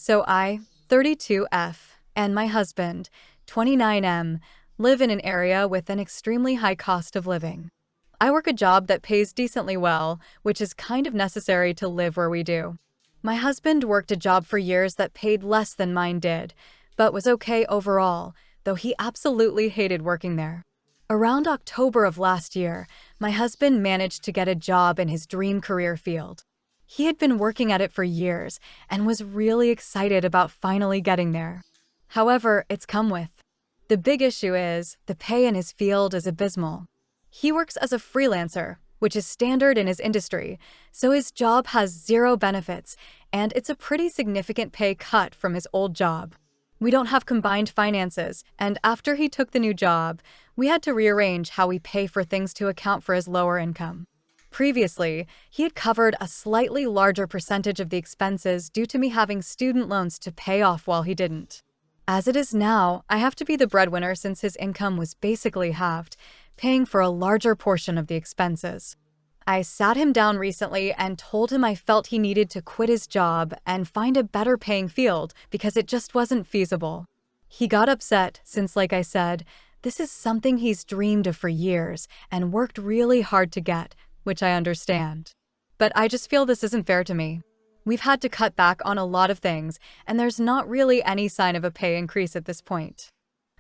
So I, 32F, and my husband, 29M, live in an area with an extremely high cost of living. I work a job that pays decently well, which is kind of necessary to live where we do. My husband worked a job for years that paid less than mine did, but was okay overall, though he absolutely hated working there. Around October of last year, my husband managed to get a job in his dream career field. He had been working at it for years and was really excited about finally getting there. However, it's come with. The big issue is the pay in his field is abysmal. He works as a freelancer, which is standard in his industry, so his job has zero benefits, and it's a pretty significant pay cut from his old job. We don't have combined finances, and after he took the new job, we had to rearrange how we pay for things to account for his lower income. Previously, he had covered a slightly larger percentage of the expenses due to me having student loans to pay off while he didn't. As it is now, I have to be the breadwinner since his income was basically halved, paying for a larger portion of the expenses. I sat him down recently and told him I felt he needed to quit his job and find a better paying field because it just wasn't feasible. He got upset since, like I said, this is something he's dreamed of for years and worked really hard to get, which I understand. But I just feel this isn't fair to me. We've had to cut back on a lot of things, and there's not really any sign of a pay increase at this point.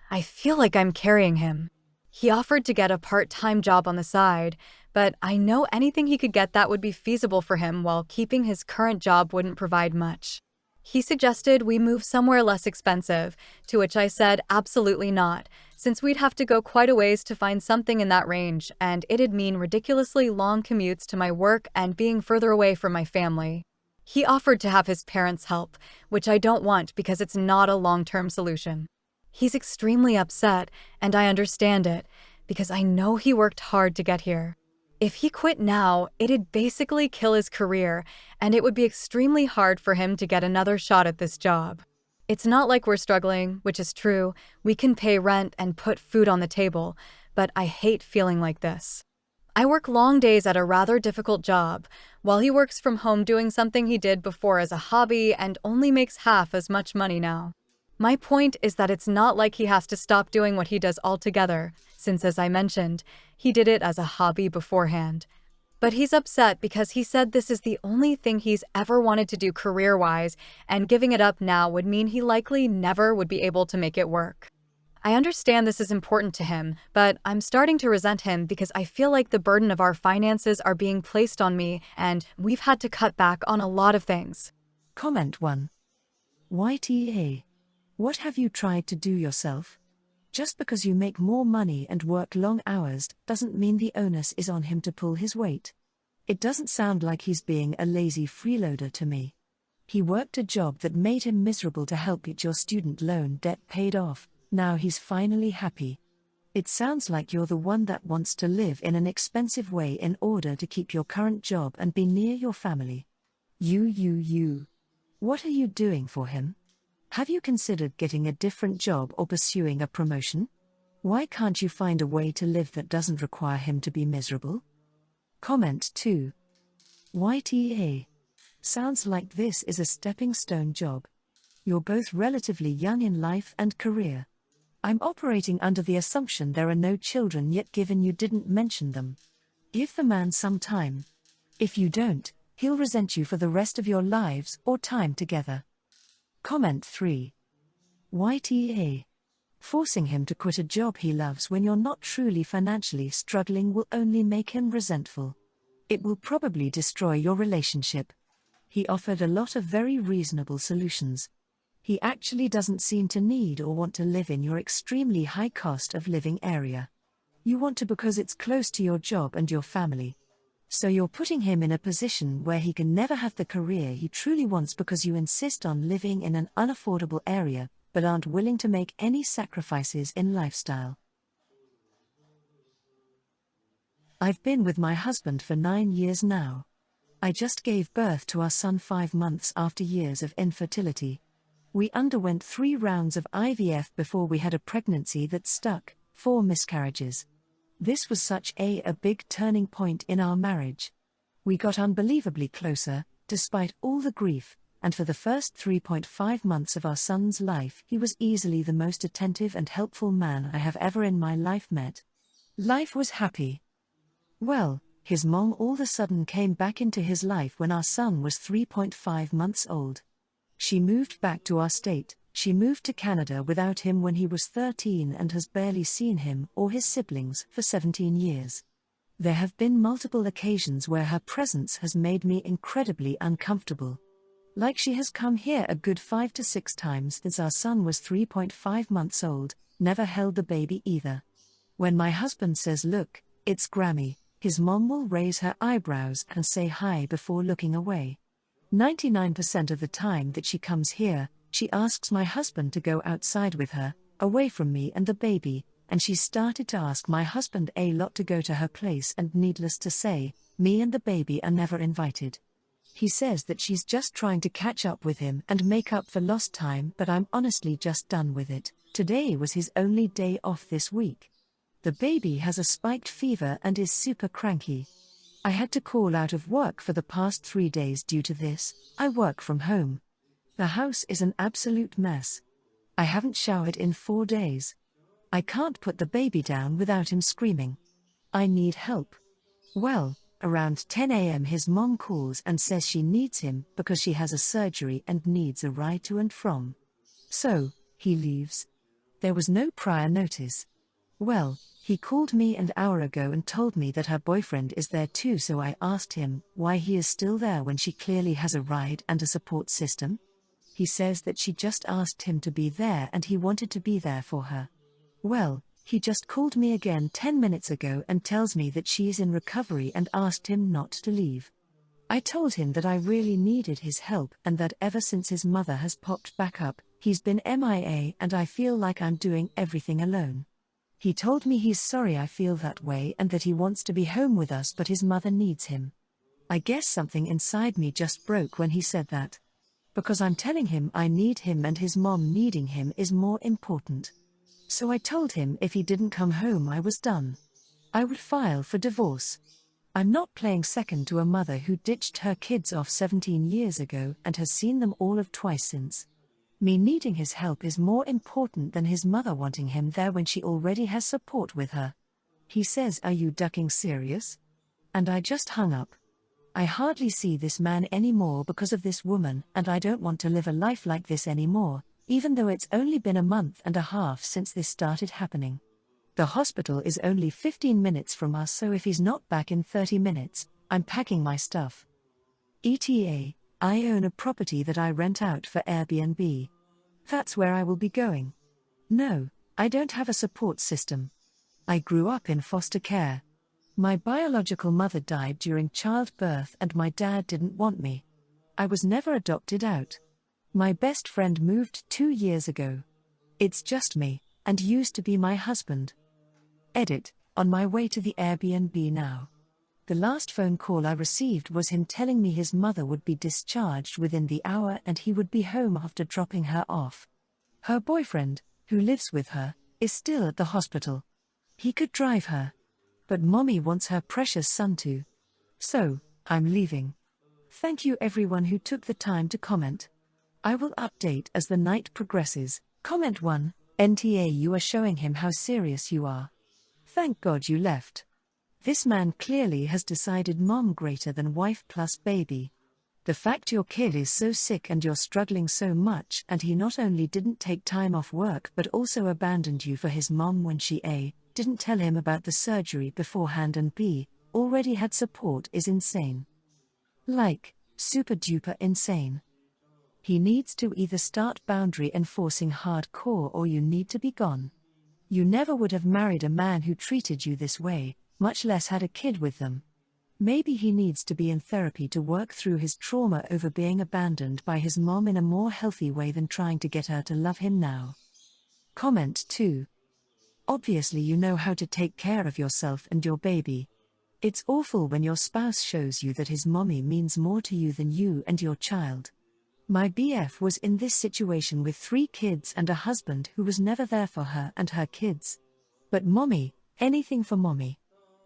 I feel like I'm carrying him. He offered to get a part-time job on the side, but I know anything he could get that would be feasible for him while keeping his current job wouldn't provide much. He suggested we move somewhere less expensive, to which I said absolutely not, since we'd have to go quite a ways to find something in that range, and it'd mean ridiculously long commutes to my work and being further away from my family. He offered to have his parents help, which I don't want because it's not a long-term solution. He's extremely upset, and I understand it, because I know he worked hard to get here. If he quit now, it'd basically kill his career, and it would be extremely hard for him to get another shot at this job. It's not like we're struggling, which is true. We can pay rent and put food on the table, but I hate feeling like this. I work long days at a rather difficult job, while he works from home doing something he did before as a hobby and only makes half as much money now. My point is that it's not like he has to stop doing what he does altogether, since, as I mentioned, he did it as a hobby beforehand. But he's upset because he said this is the only thing he's ever wanted to do career-wise, and giving it up now would mean he likely never would be able to make it work. I understand this is important to him, but I'm starting to resent him because I feel like the burden of our finances are being placed on me, and we've had to cut back on a lot of things. Comment 1. YTA. What have you tried to do yourself? Just because you make more money and work long hours doesn't mean the onus is on him to pull his weight. It doesn't sound like he's being a lazy freeloader to me. He worked a job that made him miserable to help get your student loan debt paid off. Now he's finally happy. It sounds like you're the one that wants to live in an expensive way in order to keep your current job and be near your family. You. What are you doing for him? Have you considered getting a different job or pursuing a promotion? Why can't you find a way to live that doesn't require him to be miserable? Comment 2. YTA. Sounds like this is a stepping stone job. You're both relatively young in life and career. I'm operating under the assumption there are no children yet, given you didn't mention them. Give the man some time. If you don't, he'll resent you for the rest of your lives or time together. Comment 3. YTA. Forcing him to quit a job he loves when you're not truly financially struggling will only make him resentful. It will probably destroy your relationship. He offered a lot of very reasonable solutions. He actually doesn't seem to need or want to live in your extremely high cost of living area. You want to because it's close to your job and your family. So you're putting him in a position where he can never have the career he truly wants because you insist on living in an unaffordable area, but aren't willing to make any sacrifices in lifestyle. I've been with my husband for 9 years now. I just gave birth to our son 5 months after years of infertility. We underwent 3 rounds of IVF before we had a pregnancy that stuck, 4 miscarriages. This was such a big turning point in our marriage. We got unbelievably closer, despite all the grief, and for the first 3.5 months of our son's life he was easily the most attentive and helpful man I have ever in my life met. Life was happy. Well, his mom all of a sudden came back into his life when our son was 3.5 months old. She moved back to our state. She moved to Canada without him when he was 13 and has barely seen him or his siblings for 17 years. There have been multiple occasions where her presence has made me incredibly uncomfortable. Like she has come here a good 5 to 6 times since our son was 3.5 months old, never held the baby either. When my husband says, "Look, it's Grammy," his mom will raise her eyebrows and say hi before looking away. 99% of the time that she comes here, she asks my husband to go outside with her, away from me and the baby, and she started to ask my husband a lot to go to her place, and needless to say, me and the baby are never invited. He says that she's just trying to catch up with him and make up for lost time, but I'm honestly just done with it. Today was his only day off this week. The baby has a spiked fever and is super cranky. I had to call out of work for the past 3 days due to this. I work from home. The house is an absolute mess. I haven't showered in 4 days. I can't put the baby down without him screaming. I need help. Well, around 10 a.m. his mom calls and says she needs him because she has a surgery and needs a ride to and from. So, he leaves. There was no prior notice. Well, he called me an hour ago and told me that her boyfriend is there too, so I asked him why he is still there when she clearly has a ride and a support system. He says that she just asked him to be there and he wanted to be there for her. Well, he just called me again 10 minutes ago and tells me that she is in recovery and asked him not to leave. I told him that I really needed his help and that ever since his mother has popped back up, he's been MIA and I feel like I'm doing everything alone. He told me he's sorry I feel that way and that he wants to be home with us but his mother needs him. I guess something inside me just broke when he said that. Because I'm telling him I need him and his mom needing him is more important. So I told him if he didn't come home I was done. I would file for divorce. I'm not playing second to a mother who ditched her kids off 17 years ago and has seen them all of twice since. Me needing his help is more important than his mother wanting him there when she already has support with her. He says, "Are you ducking serious?" And I just hung up. I hardly see this man anymore because of this woman, and I don't want to live a life like this anymore, even though it's only been a month and a half since this started happening. The hospital is only 15 minutes from us, so if he's not back in 30 minutes, I'm packing my stuff. ETA, I own a property that I rent out for Airbnb. That's where I will be going. No, I don't have a support system. I grew up in foster care. My biological mother died during childbirth and my dad didn't want me. I was never adopted out. My best friend moved 2 years ago. It's just me, and used to be my husband. Edit, on my way to the Airbnb now. The last phone call I received was him telling me his mother would be discharged within the hour and he would be home after dropping her off. Her boyfriend, who lives with her, is still at the hospital. He could drive her. But mommy wants her precious son to. So, I'm leaving. Thank you everyone who took the time to comment. I will update as the night progresses. Comment 1, NTA, you are showing him how serious you are. Thank God you left. This man clearly has decided mom greater than wife plus baby. The fact your kid is so sick and you're struggling so much and he not only didn't take time off work but also abandoned you for his mom when she A, didn't tell him about the surgery beforehand and B, already had support is insane. Like, super duper insane. He needs to either start boundary enforcing hardcore or you need to be gone. You never would have married a man who treated you this way, much less had a kid with them. Maybe he needs to be in therapy to work through his trauma over being abandoned by his mom in a more healthy way than trying to get her to love him now. Comment 2. Obviously you know how to take care of yourself and your baby. It's awful when your spouse shows you that his mommy means more to you than you and your child. My BF was in this situation with 3 kids and a husband who was never there for her and her kids. But mommy, anything for mommy.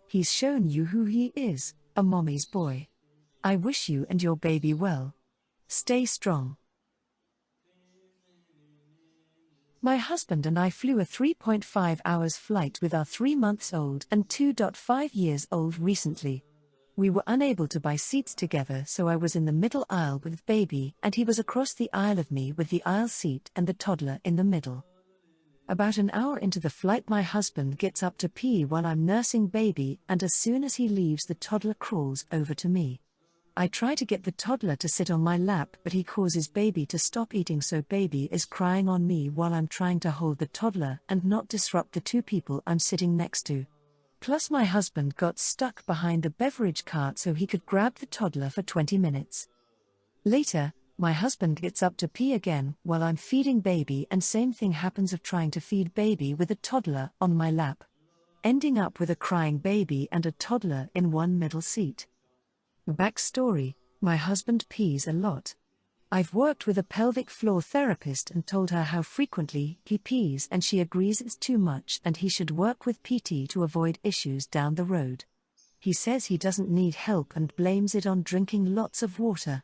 He's shown you who he is, a mommy's boy. I wish you and your baby well. Stay strong. My husband and I flew a 3.5 hours flight with our 3-month-old and 2.5 years old recently. We were unable to buy seats together, so I was in the middle aisle with baby and he was across the aisle of me with the aisle seat and the toddler in the middle. About an hour into the flight, my husband gets up to pee while I'm nursing baby, and as soon as he leaves, the toddler crawls over to me. I try to get the toddler to sit on my lap, but he causes baby to stop eating, so baby is crying on me while I'm trying to hold the toddler and not disrupt the two people I'm sitting next to. Plus my husband got stuck behind the beverage cart so he could grab the toddler for 20 minutes. Later, my husband gets up to pee again while I'm feeding baby, and same thing happens of trying to feed baby with a toddler on my lap, ending up with a crying baby and a toddler in one middle seat. Backstory: my husband pees a lot. I've worked with a pelvic floor therapist and told her how frequently he pees, and she agrees it's too much and he should work with PT to avoid issues down the road. He says he doesn't need help and blames it on drinking lots of water.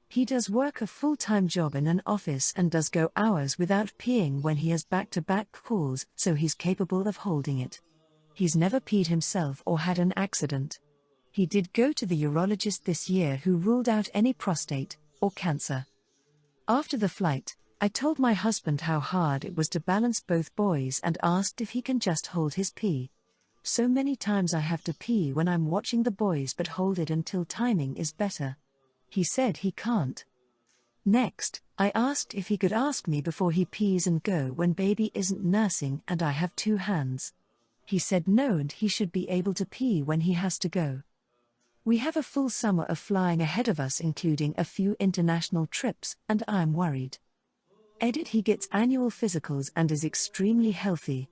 He does work a full-time job in an office and does go hours without peeing when he has back-to-back calls, so he's capable of holding it. He's never peed himself or had an accident. He did go to the urologist this year, who ruled out any prostate or cancer. After the flight, I told my husband how hard it was to balance both boys and asked if he can just hold his pee. So many times I have to pee when I'm watching the boys, but hold it until timing is better. He said he can't. Next, I asked if he could ask me before he pees and go when baby isn't nursing and I have 2 hands. He said no, and he should be able to pee when he has to go. We have a full summer of flying ahead of us, including a few international trips, and I'm worried. Edit: he gets annual physicals and is extremely healthy.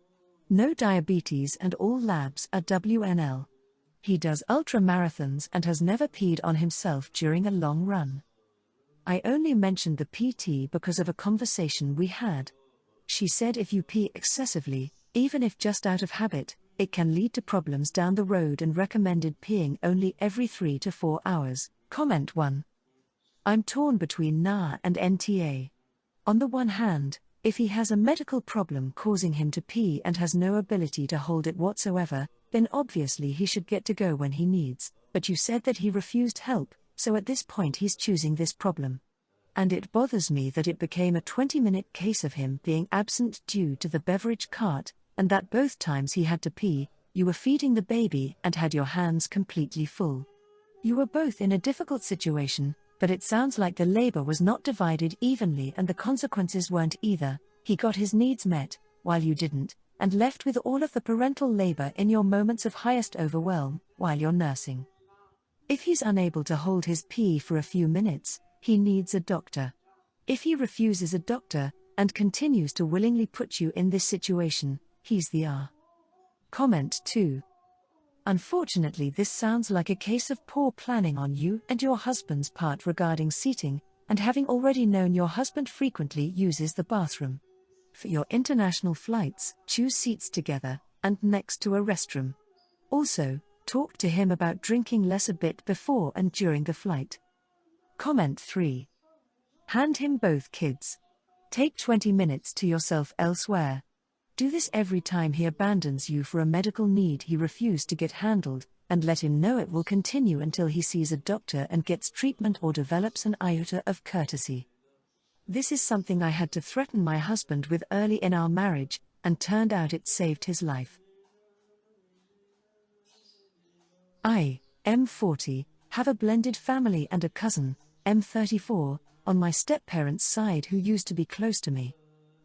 No diabetes and all labs are WNL. He does ultra marathons and has never peed on himself during a long run. I only mentioned the PT because of a conversation we had. She said if you pee excessively, even if just out of habit, it can lead to problems down the road, and recommended peeing only every 3 to 4 hours. Comment 1. I'm torn between NA and NTA. On the one hand, if he has a medical problem causing him to pee and has no ability to hold it whatsoever, then obviously he should get to go when he needs, but you said that he refused help, so at this point he's choosing this problem. And it bothers me that it became a 20-minute case of him being absent due to the beverage cart, and that both times he had to pee, you were feeding the baby and had your hands completely full. You were both in a difficult situation, but it sounds like the labor was not divided evenly and the consequences weren't either. He got his needs met, while you didn't, and left with all of the parental labor in your moments of highest overwhelm, while you're nursing. If he's unable to hold his pee for a few minutes, he needs a doctor. If he refuses a doctor, and continues to willingly put you in this situation, he's the R. Comment 2. Unfortunately, this sounds like a case of poor planning on you and your husband's part regarding seating, and having already known your husband frequently uses the bathroom. For your international flights, choose seats together, and next to a restroom. Also, talk to him about drinking less a bit before and during the flight. Comment 3. Hand him both kids. Take 20 minutes to yourself elsewhere. Do this every time he abandons you for a medical need he refused to get handled, and let him know it will continue until he sees a doctor and gets treatment or develops an iota of courtesy. This is something I had to threaten my husband with early in our marriage, and turned out it saved his life. I, M40, have a blended family and a cousin, M34, on my step-parents' side who used to be close to me.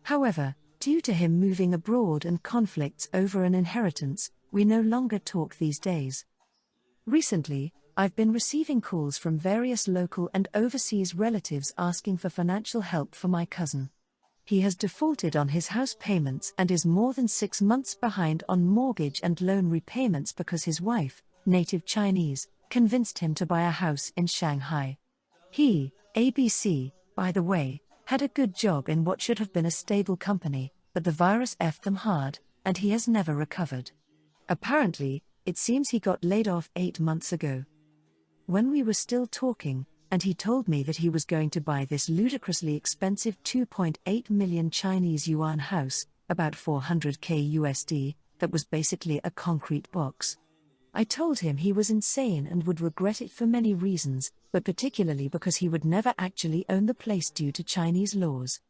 However, due to him moving abroad and conflicts over an inheritance, we no longer talk these days. Recently, I've been receiving calls from various local and overseas relatives asking for financial help for my cousin. He has defaulted on his house payments and is more than 6 months behind on mortgage and loan repayments because his wife, native Chinese, convinced him to buy a house in Shanghai. He, ABC, by the way, had a good job in what should have been a stable company, but the virus effed them hard, and he has never recovered. Apparently, it seems he got laid off 8 months ago. When we were still talking, and he told me that he was going to buy this ludicrously expensive 2.8 million Chinese yuan house, about 400k USD, that was basically a concrete box. I told him he was insane and would regret it for many reasons, but particularly because he would never actually own the place due to Chinese laws.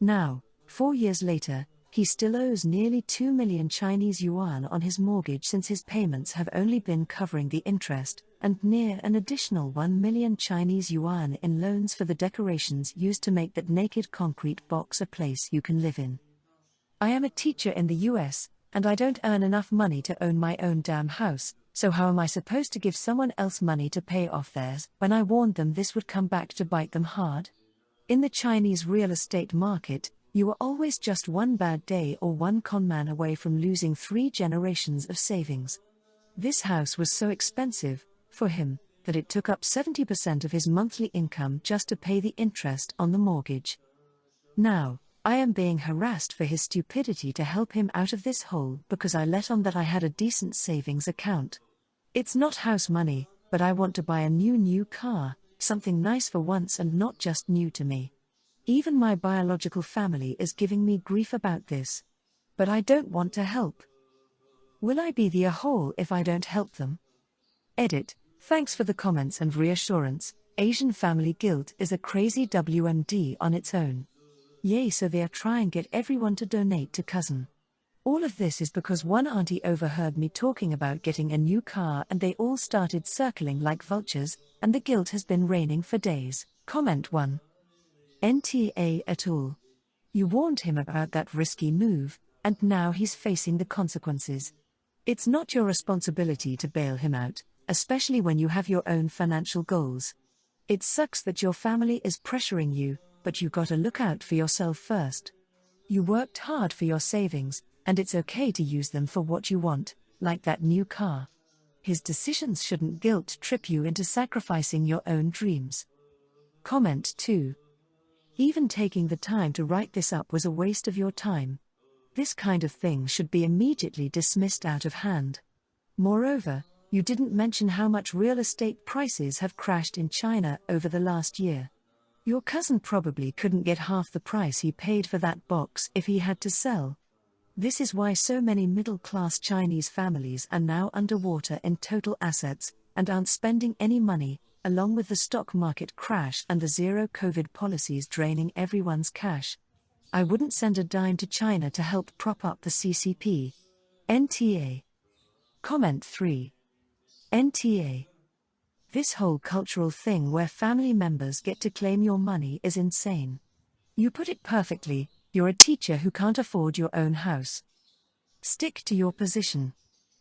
Now, 4 years later, he still owes nearly 2 million Chinese yuan on his mortgage since his payments have only been covering the interest, and near an additional 1 million Chinese yuan in loans for the decorations used to make that naked concrete box a place you can live in. I am a teacher in the US, and I don't earn enough money to own my own damn house, so how am I supposed to give someone else money to pay off theirs when I warned them this would come back to bite them hard? In the Chinese real estate market, you are always just one bad day or one conman away from losing 3 generations of savings. This house was so expensive, for him, that it took up 70% of his monthly income just to pay the interest on the mortgage. Now, I am being harassed for his stupidity to help him out of this hole because I let on that I had a decent savings account. It's not house money, but I want to buy a new car, something nice for once and not just new to me. Even my biological family is giving me grief about this. But I don't want to help. Will I be the a-hole if I don't help them? Edit. Thanks for the comments and reassurance. Asian family guilt is a crazy WMD on its own. Yay, so they are trying to get everyone to donate to cousin. All of this is because one auntie overheard me talking about getting a new car and they all started circling like vultures, and the guilt has been raining for days. Comment 1. NTA et al. You warned him about that risky move, and now he's facing the consequences. It's not your responsibility to bail him out, especially when you have your own financial goals. It sucks that your family is pressuring you, but you gotta look out for yourself first. You worked hard for your savings, and it's okay to use them for what you want, like that new car. His decisions shouldn't guilt trip you into sacrificing your own dreams. Comment 2. Even taking the time to write this up was a waste of your time. This kind of thing should be immediately dismissed out of hand. Moreover, you didn't mention how much real estate prices have crashed in China over the last year. Your cousin probably couldn't get half the price he paid for that box if he had to sell. This is why so many middle-class Chinese families are now underwater in total assets, and aren't spending any money, along with the stock market crash and the zero-COVID policies draining everyone's cash. I wouldn't send a dime to China to help prop up the CCP. NTA. Comment 3. NTA. This whole cultural thing where family members get to claim your money is insane. You put it perfectly, you're a teacher who can't afford your own house. Stick to your position.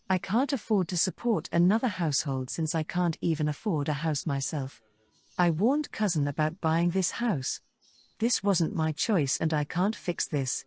I can't afford to support another household since I can't even afford a house myself. I warned cousin about buying this house. This wasn't my choice and I can't fix this.